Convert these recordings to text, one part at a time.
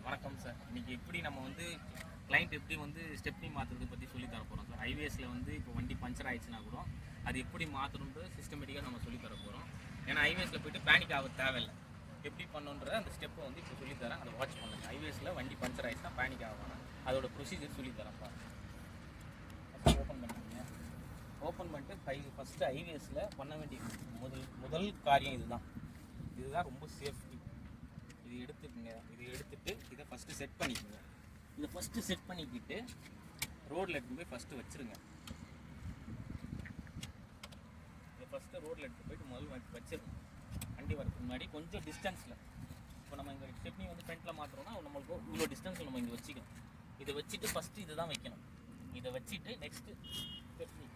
வணக்கம் சார். இன்னைக்கு எப்படி நம்ம வந்து கிளைண்ட் எப்படி வந்து ஸ்டெப்னி மாற்றுறது பற்றி சொல்லி தர போகிறோம் சார். ஹைவேஸில் வந்து இப்போ வண்டி பஞ்சர் ஆயிடுச்சுன்னா கூட அது எப்படி மாற்றணுன்றது சிஸ்டமேட்டிக்காக நம்ம சொல்லி தர போகிறோம். ஏன்னா ஹைவேஸில் போய்ட்டு பேனிக் ஆக தேவையில்லை. எப்படி பண்ணுன்ற அந்த ஸ்டெப்பை வந்து இப்போ சொல்லித்தரேன், அதை வாட்ச் பண்ணுங்கள். ஹைவேஸில் வண்டி பஞ்சர் ஆயிடுச்சுன்னா பேனிக் ஆகணும், அதோட ப்ரொசீஜர் சொல்லித்தரேன்ப்பா. ஓப்பன் பண்ணிக்கோங்க. ஓப்பன் பண்ணிட்டு ஃபஸ்ட்டு ஹைவேஸில் பண்ண வேண்டிய முதல் காரியம் இதுதான் ரொம்ப சேஃப்டி. இது எடுத்துக்கோங்க. இது எடுத்துகிட்டு இதை ஃபஸ்ட்டு செட் பண்ணிக்கோங்க. இதை ஃபஸ்ட்டு செட் பண்ணிக்கிட்டு ரோட்டில் எடுத்து போய் ஃபஸ்ட்டு வச்சுருங்க. இதை ஃபஸ்ட்டு ரோட்டில் எடுத்து போய்ட்டு முதல்ல வச்சிருங்க. வண்டி வரதுக்கு முன்னாடி கொஞ்சம் டிஸ்டன்ஸில். இப்போ நம்ம இங்கே ஸ்டெப்னி வந்து ஃப்ரண்ட்டில் மாற்றுறோம்னா நம்மளுக்கு இவ்வளோ டிஸ்டன்ஸில் நம்ம இங்கே வச்சுக்கணும். இதை வச்சுட்டு ஃபஸ்ட்டு இதை தான் வைக்கணும். இதை வச்சுட்டு நெக்ஸ்ட்டு ஸ்டெப்னி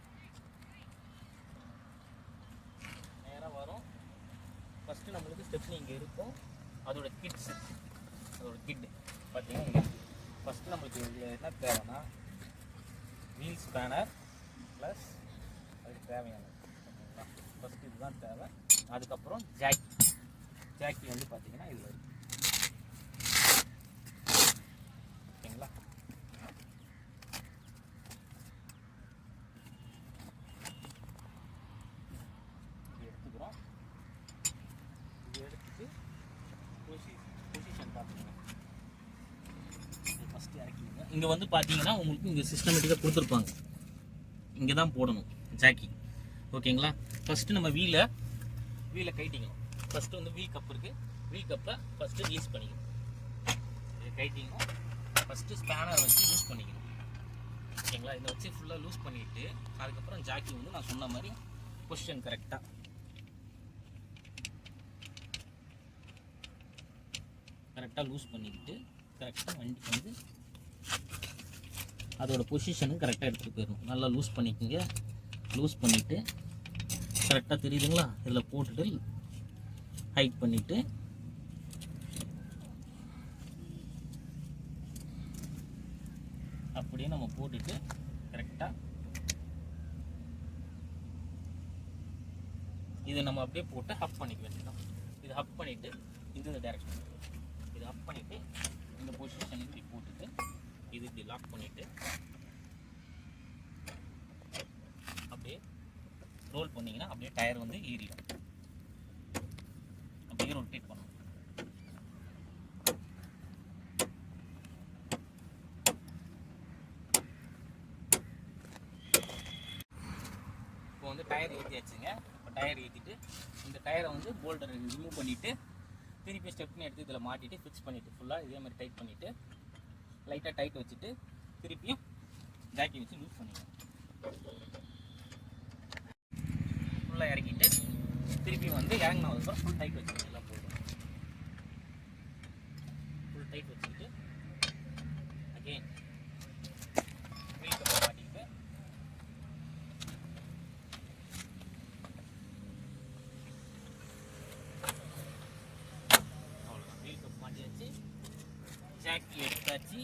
நேராக வரும். ஃபஸ்ட்டு நம்மளுக்கு ஸ்டெப்னி இங்கே இருக்கும். அதோட கிட் பார்த்தீங்கன்னா இங்கே ஃபஸ்ட்டு நம்மளுக்கு இதில் என்ன தேவைன்னா வீல் ஸ்பேனர் ப்ளஸ் அதுக்கு தேவையானது ஓகேங்களா. ஃபஸ்ட்டு இதுதான் தேவை. அதுக்கப்புறம் ஜாக்கி வந்து பார்த்தீங்கன்னா இதில் இருக்குது ஓகேங்களா. இது எடுத்துக்கிறோம். இது எடுத்துட்டு பொசிஷன் பார்த்தீங்கன்னா ஃபஸ்ட்டு இறக்கிடுங்க. இங்கே வந்து பார்த்தீங்கன்னா உங்களுக்கு இங்கே சிஸ்டமேட்டிக்காக கொடுத்துருப்பாங்க. இங்கே தான் போடணும் ஜாக்கி ஓகேங்களா. ஃபஸ்ட்டு நம்ம வீலை கைட்டிக்கணும். ஃபஸ்ட்டு வந்து வீல் கப் இருக்குது. வீல் கப்பை ஃபஸ்ட்டு ரிலீஸ் பண்ணிக்கணும். இதை கைட்டிங்கணும். ஃபஸ்ட்டு ஸ்பேனர் வச்சு லூஸ் பண்ணிக்கணும் ஓகேங்களா. இதை வச்சு ஃபுல்லாக லூஸ் பண்ணிவிட்டு அதுக்கப்புறம் ஜாக்கி வந்து நான் சொன்ன மாதிரி பொசிஷன் கரெக்டாக லூஸ் பண்ணிக்கிட்டு கரெக்டாக வண்டி வந்து அதோட பொசிஷனும் கரெக்டாக எடுத்துகிட்டு போயிடணும். நல்லா லூஸ் பண்ணிக்கோங்க. லூஸ் பண்ணிவிட்டு கரெக்டாக தெரியுதுங்களா, இதில் போட்டுட்டு ஹைட் பண்ணிவிட்டு அப்படியே நம்ம போட்டுட்டு கரெக்டாக இதை நம்ம அப்படியே போட்டு ஹப் பண்ணிக்க வேண்டியதான். இது ஹப் பண்ணிவிட்டு இந்த டைரக்ஷன் இது ஹப் பண்ணிவிட்டு இந்த பொசிஷன் இப்படி போட்டுட்டு இது இப்படி லாக் பண்ணிவிட்டு அப்படியே ரோல் பண்ணிங்கன்னா அப்படியே டயர் வந்து ஏறிடும். அப்படியே ரொட்டேட் பண்ணணும். இப்போ வந்து டயர் ஏற்றியாச்சுங்க. இப்போ டயர் ஏற்றிட்டு இந்த டயரை வந்து போல்டரை ரிமூவ் பண்ணிவிட்டு திருப்பி ஸ்டெப்னி எடுத்து இதில் மாட்டிட்டு ஃபிக்ஸ் பண்ணிவிட்டு ஃபுல்லாக இதே மாதிரி டைட் பண்ணிவிட்டு லைட்டாக டைட் வச்சுட்டு திருப்பியும் ஜாக்கி வச்சு லூஸ் பண்ணிக்கணும். ஃபுல்லாக இறக்கிட்டு திருப்பியும் வந்து இறங்கினதுக்கப்புறம் ஃபுல் டைட் வச்சுக்கணும். எல்லாம் போதும். ஃபுல் டைட் வச்சுக்கிட்டு அகெயின் வீல் கப்பை மாட்டிக்கிட்டு அவ்வளோதான். வீல் கப் மாட்டி வச்சு ஜாக்கி எடுத்தாச்சு.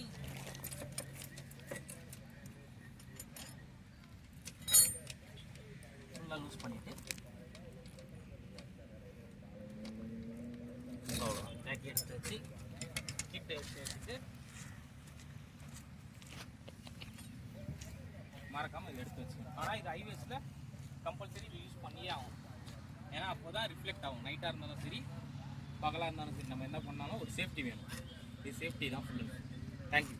ஃபுல்லாக லூஸ் பண்ணிவிட்டு அவ்வளோதான். ஜாக்கி எடுத்து வச்சு கிட்ட எடுத்து வச்சுட்டு மறக்காமல் இதை எடுத்து வச்சுக்கணும். ஆனால் இது ஹைவேஸில் கம்பல்சரி இது யூஸ் பண்ணியே ஆகும். ஏன்னா அப்போ தான் ரிஃப்ளெக்ட் ஆகும். நைட்டாக இருந்தாலும் சரி பகலாக இருந்தாலும் சரி நம்ம என்ன பண்ணாலும் ஒரு சேஃப்டி வேணும். இது சேஃப்டி தான் ஃபுல்லு. தேங்க்யூ.